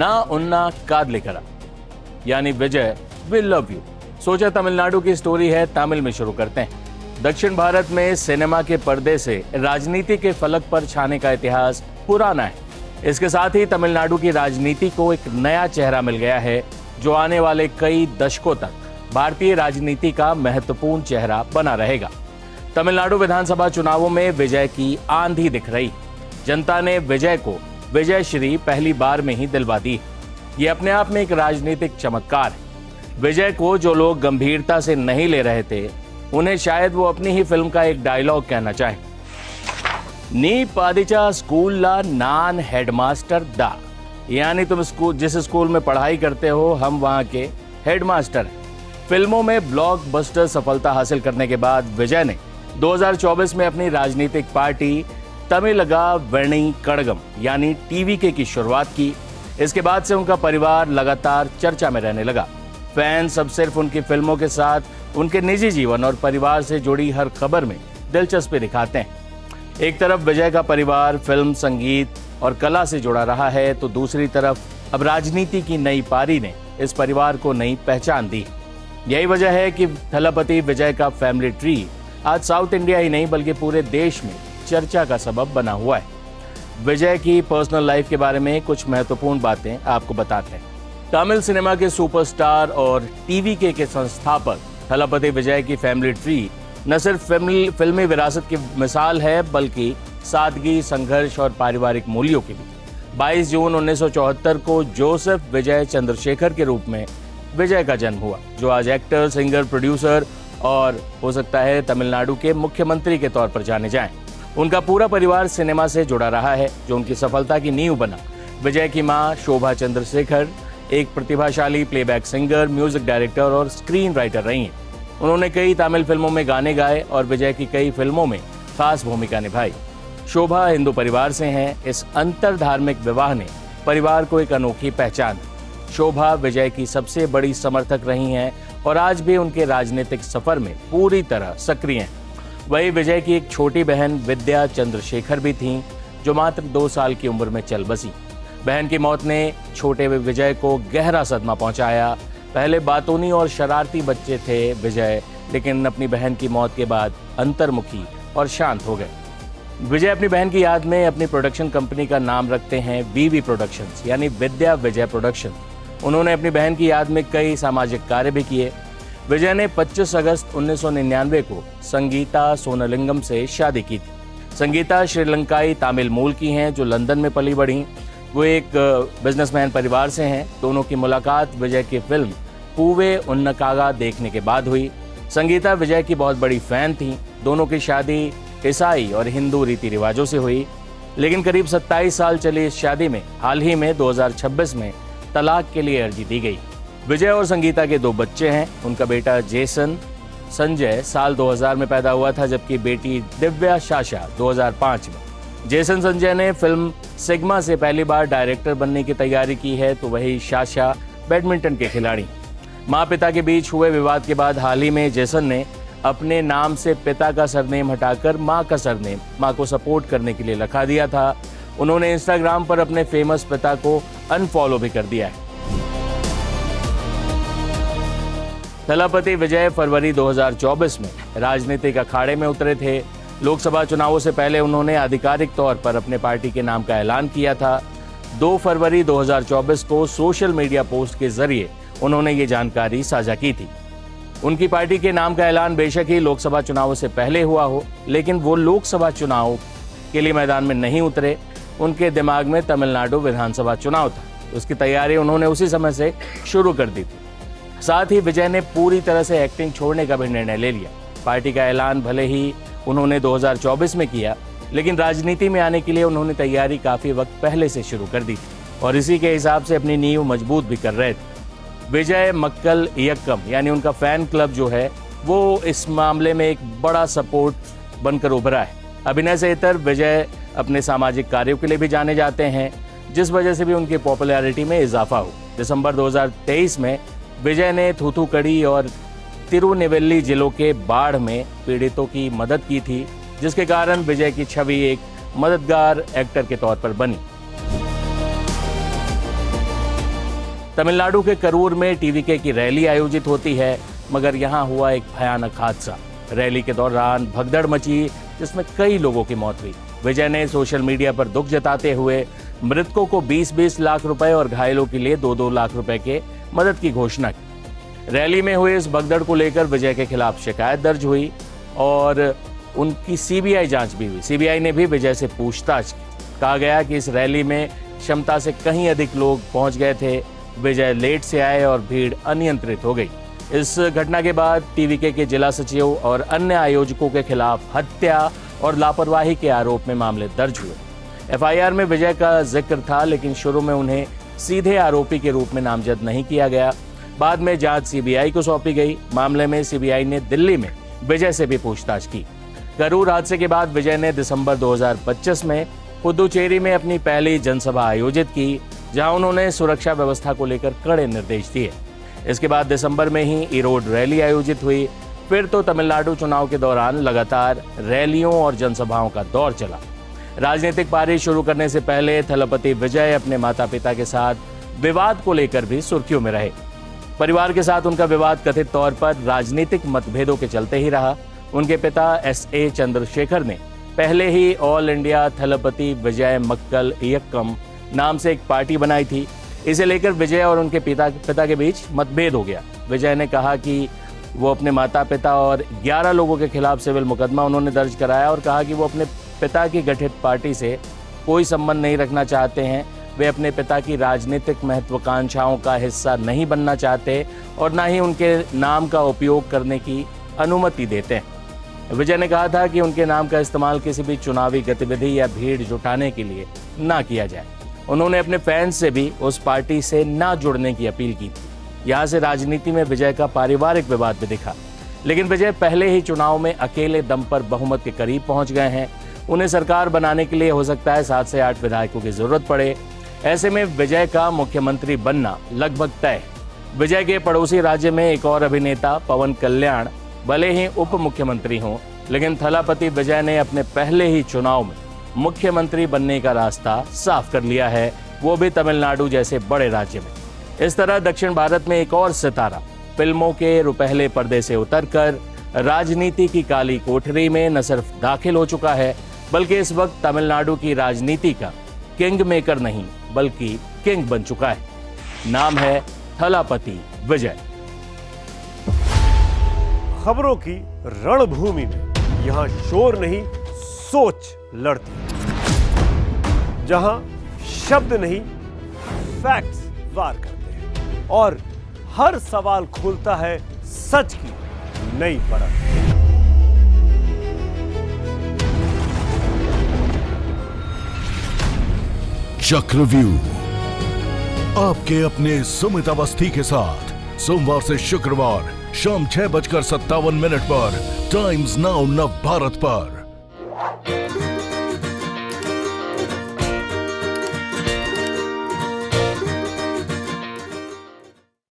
ना उन्ना कादलिकरा यानी विजय विल लव यू। सोचा तमिलनाडु की स्टोरी है, तमिल में शुरू करते हैं। दक्षिण भारत में सिनेमा के पर्दे से राजनीति के फलक पर छाने का इतिहास पुराना है। इसके साथ ही तमिलनाडु की राजनीति को एक नया चेहरा मिल गया है, जो आने वाले कई दशकों तक भारतीय राजनीति का महत्वपूर्ण चेहरा बना रहेगा। तमिलनाडु विधानसभा चुनावों में विजय की आंधी दिख रही। जनता ने विजय को विजय श्री पहली बार में ही दिलवा दी। ये अपने आप में एक राजनीतिक चमत्कार है। विजय को जो लोग गंभीरता से नहीं ले रहे थे, उन्हें शायद वो अपनी ही फिल्म का एक डायलॉग कहना चाहें। नी पादिचा स्कूल ला नान हेडमास्टर दा, यानी तुम जिस स्कूल में पढ़ाई करते हो, हम वहां के हेडमास्टर हैं। फिल्मों में ब्लॉकबस्टर सफलता हासिल करने के बाद विजय ने 2024 में अपनी राजनीतिक पार्टी तमिलगा वेणी कड़गम यानी टीवीके की शुरुआत की। इसके बाद से उनका परिवार लगातार चर्चा में रहने लगा। फैंस अब सिर्फ उनकी फिल्मों के साथ उनके निजी जीवन और परिवार से जुड़ी हर खबर में दिलचस्पी दिखाते हैं। एक तरफ विजय का परिवार फिल्म, संगीत और कला से जुड़ा रहा है, तो दूसरी तरफ अब राजनीति की नई पारी ने इस परिवार को नई पहचान दी। यही वजह है कि थलपति विजय का फैमिली ट्री आज साउथ इंडिया ही नहीं बल्कि पूरे देश में चर्चा का सबब बना हुआ है। विजय की पर्सनल लाइफ के बारे में कुछ महत्वपूर्ण बातें आपको बताते हैं। तमिल सिनेमा के सुपरस्टार और टीवीके के संस्थापक थलपति विजय की फैमिली ट्री न सिर्फ फिल्मी विरासत की मिसाल है, बल्कि सादगी, संघर्ष और पारिवारिक मूल्यों की भी। 22 जून 1974 को जोसेफ विजय चंद्रशेखर के रूप में विजय का जन्म हुआ, जो आज एक्टर, सिंगर, प्रोड्यूसर और हो सकता है तमिलनाडु के मुख्यमंत्री के तौर पर जाने जाएं। उनका पूरा परिवार सिनेमा से जुड़ा रहा है, जो उनकी सफलता की नींव बना। विजय की मां शोभा चंद्रशेखर एक प्रतिभाशाली प्लेबैक सिंगर, म्यूजिक डायरेक्टर और स्क्रीन राइटर रही हैं। उन्होंने कई तमिल फिल्मों में गाने गाए और विजय की कई फिल्मों में खास भूमिका निभाई। शोभा हिंदू परिवार से हैं। इस अंतर धार्मिक विवाह ने परिवार को एक अनोखी पहचान दी। शोभा विजय की सबसे बड़ी समर्थक रही हैं और आज भी उनके राजनीतिक सफर में पूरी तरह सक्रिय हैं। वही विजय की एक छोटी बहन विद्या चंद्रशेखर भी थीं, जो मात्र 2 साल की उम्र में चल बसी। बहन की मौत ने छोटे विजय को गहरा सदमा पहुंचाया। पहले बातूनी और शरारती बच्चे थे विजय, लेकिन अपनी बहन की मौत के बाद अंतर्मुखी और शांत हो गए। विजय अपनी बहन की याद में अपनी प्रोडक्शन कंपनी का नाम रखते हैं वीवी प्रोडक्शंस, यानी विद्या विजय प्रोडक्शन। उन्होंने अपनी बहन की याद में कई सामाजिक कार्य भी किए। विजय ने 25 अगस्त 1999 को संगीता सोनालिंगम से शादी की थी। संगीता श्रीलंकाई तमिल मूल की हैं, जो लंदन में पली बढ़ी। वो एक बिजनेसमैन परिवार से हैं। दोनों की मुलाकात विजय की फिल्म पूवे उन्नकागा देखने के बाद हुई। संगीता विजय की बहुत बड़ी फैन थी। दोनों की शादी ईसाई और हिंदू रीति रिवाजों से हुई, लेकिन करीब 27 साल चली इस शादी में हाल ही में 2026 में तलाक के लिए अर्जी दी गई। विजय और संगीता के 2 बच्चे हैं। उनका बेटा जेसन संजय साल 2000 में पैदा हुआ था, जबकि बेटी दिव्या शाशा 2005 में। जेसन संजय ने फिल्म सिग्मा से पहली बार डायरेक्टर बनने की तैयारी की है, तो वही शाशा बैडमिंटन के खिलाड़ी। माँ पिता के बीच हुए विवाद के बाद हाल ही में जेसन ने अपने नाम से पिता का सरनेम हटाकर माँ का सरनेम माँ को सपोर्ट करने के लिए रखा दिया था। उन्होंने इंस्टाग्राम पर अपने फेमस पिता को अनफॉलो भी कर दिया है। थलपति विजय फरवरी 2024 में राजनीतिक अखाड़े में उतरे थे। लोकसभा चुनावों से पहले उन्होंने आधिकारिक तौर पर अपने पार्टी के नाम का ऐलान किया था। 2 फरवरी 2024 को सोशल मीडिया पोस्ट के जरिए उन्होंने ये जानकारी साझा की थी। उनकी पार्टी के नाम का ऐलान बेशक ही लोकसभा चुनावों से पहले हुआ हो, लेकिन वो लोकसभा चुनाव के लिए मैदान में नहीं उतरे। उनके दिमाग में तमिलनाडु विधानसभा चुनाव था। उसकी तैयारी उन्होंने उसी समय से शुरू कर दी थी। साथ ही विजय ने पूरी तरह से एक्टिंग छोड़ने का भी निर्णय ले लिया। पार्टी का ऐलान भले ही उन्होंने 2024 में किया, लेकिन राजनीति में आने के लिए उन्होंने तैयारी काफी वक्त पहले से शुरू कर दी थी और इसी के हिसाब से अपनी नींव मजबूत भी कर रहे थे। विजय मक्कल इयक्कम यानी उनका फैन क्लब जो है, वो इस मामले में एक बड़ा सपोर्ट बनकर उभरा है। अभिनय से इतर विजय अपने सामाजिक कार्यों के लिए भी जाने जाते हैं, जिस वजह से भी उनकी पॉपुलैरिटी में इजाफा हो। दिसंबर 2023 में विजय ने थूथुकड़ी और तिरुनेवेली जिलों के बाढ़ में पीड़ितों की मदद की थी, जिसके कारण विजय की छवि एक मददगार एक्टर के तौर पर बनी। तमिलनाडु के करूर में टीवीके की रैली आयोजित होती है, मगर यहाँ हुआ एक भयानक हादसा। रैली के दौरान भगदड़ मची, जिसमें कई लोगों की मौत हुई। विजय ने सोशल मीडिया पर दुख जताते हुए मृतकों को 20-20 लाख रुपए और घायलों के लिए 2-2 लाख रुपए के मदद की घोषणा की। रैली में हुए इस भगदड़ को लेकर विजय के खिलाफ शिकायत दर्ज हुई और उनकी सीबीआई जांच भी हुई। सीबीआई ने भी विजय से पूछताछ की। कहा गया कि इस रैली में क्षमता से कहीं अधिक लोग पहुंच गए थे। विजय लेट से आए और भीड़ अनियंत्रित हो गई। इस घटना के बाद टीवीके के जिला सचिव और अन्य आयोजकों के खिलाफ हत्या और लापरवाही के आरोप में मामले दर्ज हुए। एफआईआर में विजय का जिक्र था, लेकिन शुरू में उन्हें सीधे आरोपी के रूप में नामजद नहीं किया गया। बाद में जांच सीबीआई को सौंपी गई। मामले में सीबीआई ने दिल्ली में विजय से भी पूछताछ की। करूर हादसे के बाद विजय ने दिसंबर 2025 में पुदुचेरी में अपनी पहली जनसभा आयोजित की, जहां उन्होंने सुरक्षा व्यवस्था को लेकर कड़े निर्देश दिए। इसके बाद दिसंबर में ही इरोड रैली आयोजित हुई। फिर तो तमिलनाडु चुनाव के दौरान लगातार रैलियों और जनसभाओं का दौर चला। राजनीतिक पारी शुरू करने से पहले थलपति विजय अपने माता पिता के साथ विवाद को लेकर भी सुर्खियों में रहे। परिवार के साथ उनका विवाद कथित तौर पर राजनीतिक मतभेदों के चलते ही रहा। उनके पिता S.A. चंद्रशेखर ने पहले ही ऑल इंडिया थलपति विजय मक्कल इयक्कम नाम से एक पार्टी बनाई थी। इसे लेकर विजय और उनके पिता के बीच मतभेद हो गया। विजय ने कहा कि वो अपने माता पिता और 11 लोगों के खिलाफ सिविल मुकदमा उन्होंने दर्ज कराया और कहा कि वो अपने पिता की गठित पार्टी से कोई संबंध नहीं रखना चाहते हैं। वे अपने पिता की राजनीतिक महत्वाकांक्षाओं का हिस्सा नहीं बनना चाहते और न ही उनके नाम का उपयोग करने की अनुमति देते हैं। विजय ने कहा था कि उनके नाम का इस्तेमाल किसी भी चुनावी गतिविधि या भीड़ जुटाने के लिए ना किया जाए। उन्होंने अपने फैंस से भी उस पार्टी से ना जुड़ने की अपील की थी। यहाँ से राजनीति में विजय का पारिवारिक विवाद भी दिखा, लेकिन विजय पहले ही चुनाव में अकेले दम पर बहुमत के करीब पहुंच गए हैं। उन्हें सरकार बनाने के लिए हो सकता है 7 से 8 विधायकों की जरूरत पड़े। ऐसे में विजय का मुख्यमंत्री बनना लगभग तय है। विजय के पड़ोसी राज्य में एक और अभिनेता पवन कल्याण भले ही उप मुख्यमंत्री हों, लेकिन थलापति विजय ने अपने पहले ही चुनाव में मुख्यमंत्री बनने का रास्ता साफ कर लिया है, वो भी तमिलनाडु जैसे बड़े राज्य में। इस तरह दक्षिण भारत में एक और सितारा फिल्मों के रुपहले पर्दे से उतरकर राजनीति की काली कोठरी में न सिर्फ दाखिल हो चुका है, बल्कि इस वक्त तमिलनाडु की राजनीति का किंग मेकर नहीं बल्कि किंग बन चुका है। नाम है थलापति विजय। खबरों की रणभूमि में यहाँ शोर नहीं सोच लड़ती, जहां शब्द नहीं फैक्ट्स वार करते हैं और हर सवाल खोलता है सच की नई परत। चक्रव्यूह आपके अपने सुमित अवस्थी के साथ सोमवार से शुक्रवार शाम 6:57 पर टाइम्स नाउ नव भारत पर।